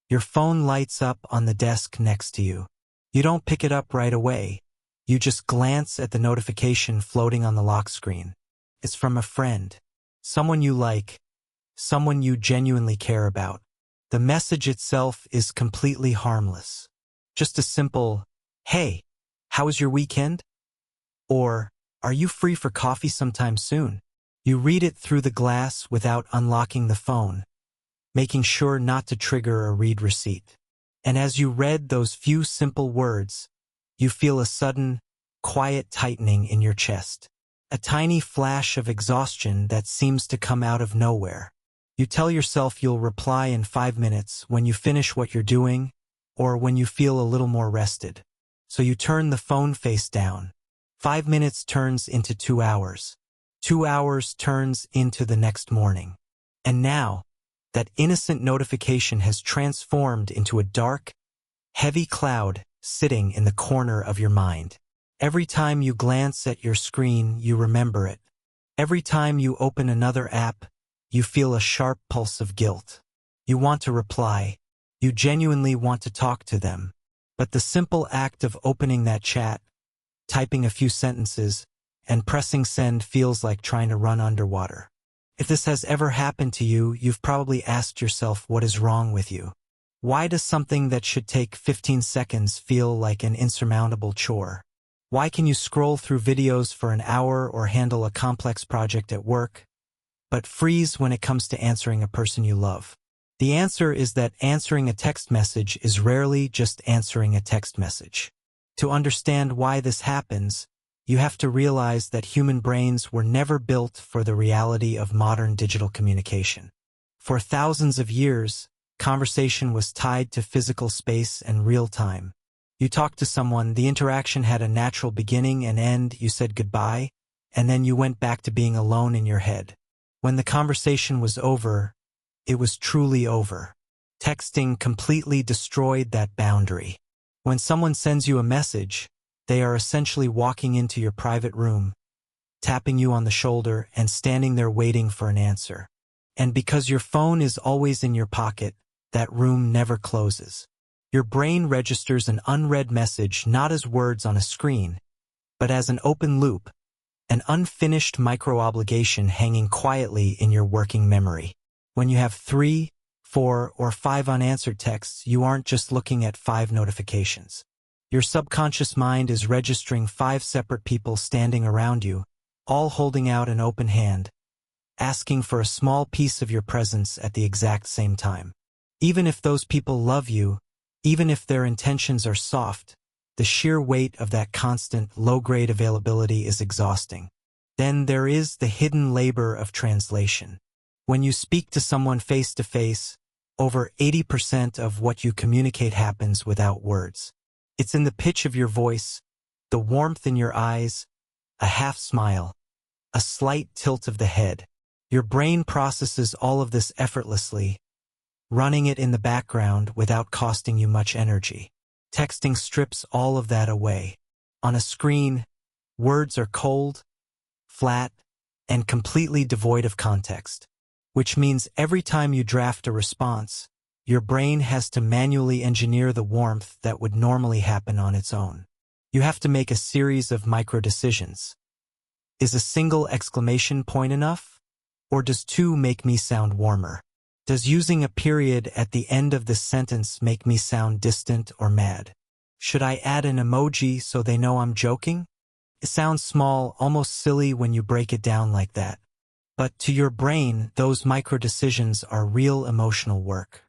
Your phone lights up on the desk next to you. You don't pick it up right away. You just glance at the notification floating on the lock screen. It's from a friend, someone you like, someone you genuinely care about. The message itself is completely harmless. Just a simple, "Hey, how was your weekend?" Or, "Are you free for coffee sometime soon?" You read it through the glass without unlocking the phone, making sure not to trigger a read receipt. And as you read those few simple words, you feel a sudden, quiet tightening in your chest. A tiny flash of exhaustion that seems to come out of nowhere. You tell yourself you'll reply in 5 minutes when you finish what you're doing, or when you feel a little more rested. So you turn the phone face down. 5 minutes turns into 2 hours. 2 hours turns into the next morning. And now, that innocent notification has transformed into a dark, heavy cloud sitting in the corner of your mind. Every time you glance at your screen, you remember it. Every time you open another app, you feel a sharp pulse of guilt. You want to reply. You genuinely want to talk to them. But the simple act of opening that chat, typing a few sentences, and pressing send feels like trying to run underwater. If this has ever happened to you, you've probably asked yourself what is wrong with you. Why does something that should take 15 seconds feel like an insurmountable chore? Why can you scroll through videos for an hour or handle a complex project at work, but freeze when it comes to answering a person you love? The answer is that answering a text message is rarely just answering a text message. To understand why this happens, you have to realize that human brains were never built for the reality of modern digital communication. For thousands of years, conversation was tied to physical space and real time. You talked to someone, the interaction had a natural beginning and end, you said goodbye, and then you went back to being alone in your head. When the conversation was over, it was truly over. Texting completely destroyed that boundary. When someone sends you a message, they are essentially walking into your private room, tapping you on the shoulder and standing there waiting for an answer. And because your phone is always in your pocket, that room never closes. Your brain registers an unread message not as words on a screen, but as an open loop, an unfinished micro-obligation hanging quietly in your working memory. When you have 3, 4, or 5 unanswered texts, you aren't just looking at 5 notifications. Your subconscious mind is registering 5 separate people standing around you, all holding out an open hand, asking for a small piece of your presence at the exact same time. Even if those people love you, even if their intentions are soft, the sheer weight of that constant, low-grade availability is exhausting. Then there is the hidden labor of translation. When you speak to someone face-to-face, over 80% of what you communicate happens without words. It's in the pitch of your voice, the warmth in your eyes, a half smile, a slight tilt of the head. Your brain processes all of this effortlessly, running it in the background without costing you much energy. Texting strips all of that away. On a screen, words are cold, flat, and completely devoid of context, which means every time you draft a response, your brain has to manually engineer the warmth that would normally happen on its own. You have to make a series of micro-decisions. Is a single exclamation point enough? Or does 2 make me sound warmer? Does using a period at the end of this sentence make me sound distant or mad? Should I add an emoji so they know I'm joking? It sounds small, almost silly when you break it down like that. But to your brain, those micro-decisions are real emotional work.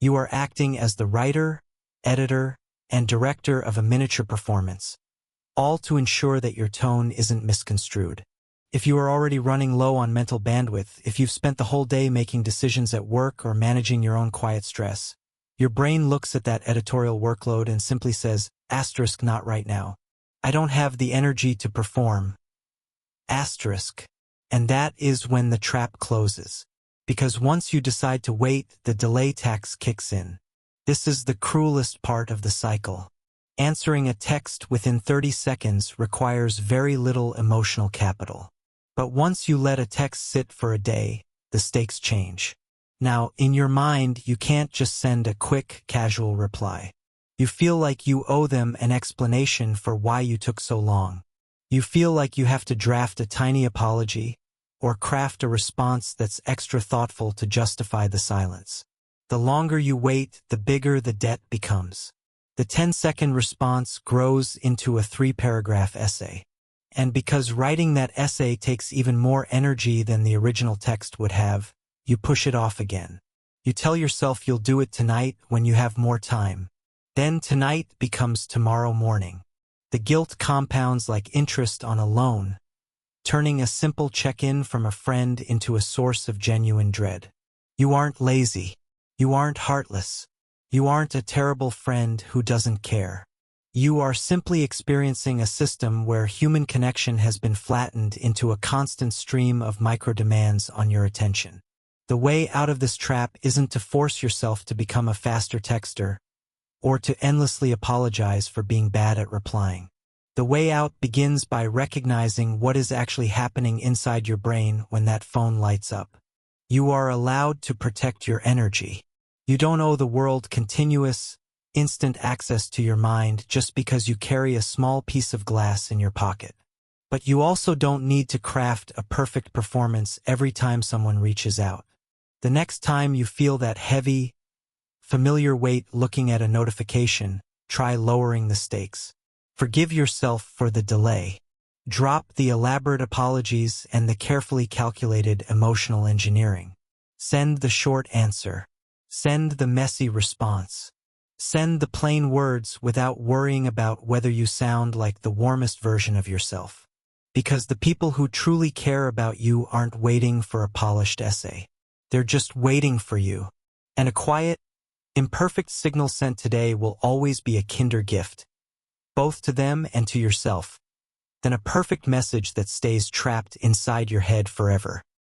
You are acting as the writer, editor, and director of a miniature performance, all to ensure that your tone isn't misconstrued. If you are already running low on mental bandwidth, if you've spent the whole day making decisions at work or managing your own quiet stress, your brain looks at that editorial workload and simply says, asterisk, not right now. I don't have the energy to perform. Asterisk. And that is when the trap closes. Because once you decide to wait, the delay tax kicks in. This is the cruelest part of the cycle. Answering a text within 30 seconds requires very little emotional capital. But once you let a text sit for a day, the stakes change. Now, in your mind, you can't just send a quick, casual reply. You feel like you owe them an explanation for why you took so long. You feel like you have to draft a tiny apology or craft a response that's extra thoughtful to justify the silence. The longer you wait, the bigger the debt becomes. The 10-second response grows into a 3-paragraph essay. And because writing that essay takes even more energy than the original text would have, you push it off again. You tell yourself you'll do it tonight when you have more time. Then tonight becomes tomorrow morning. The guilt compounds like interest on a loan, turning a simple check-in from a friend into a source of genuine dread. You aren't lazy. You aren't heartless. You aren't a terrible friend who doesn't care. You are simply experiencing a system where human connection has been flattened into a constant stream of micro-demands on your attention. The way out of this trap isn't to force yourself to become a faster texter or to endlessly apologize for being bad at replying. The way out begins by recognizing what is actually happening inside your brain when that phone lights up. You are allowed to protect your energy. You don't owe the world continuous, instant access to your mind just because you carry a small piece of glass in your pocket. But you also don't need to craft a perfect performance every time someone reaches out. The next time you feel that heavy, familiar weight looking at a notification, try lowering the stakes. Forgive yourself for the delay. Drop the elaborate apologies and the carefully calculated emotional engineering. Send the short answer. Send the messy response. Send the plain words without worrying about whether you sound like the warmest version of yourself. Because the people who truly care about you aren't waiting for a polished essay. They're just waiting for you. And a quiet, imperfect signal sent today will always be a kinder gift, both to them and to yourself, than a perfect message that stays trapped inside your head forever.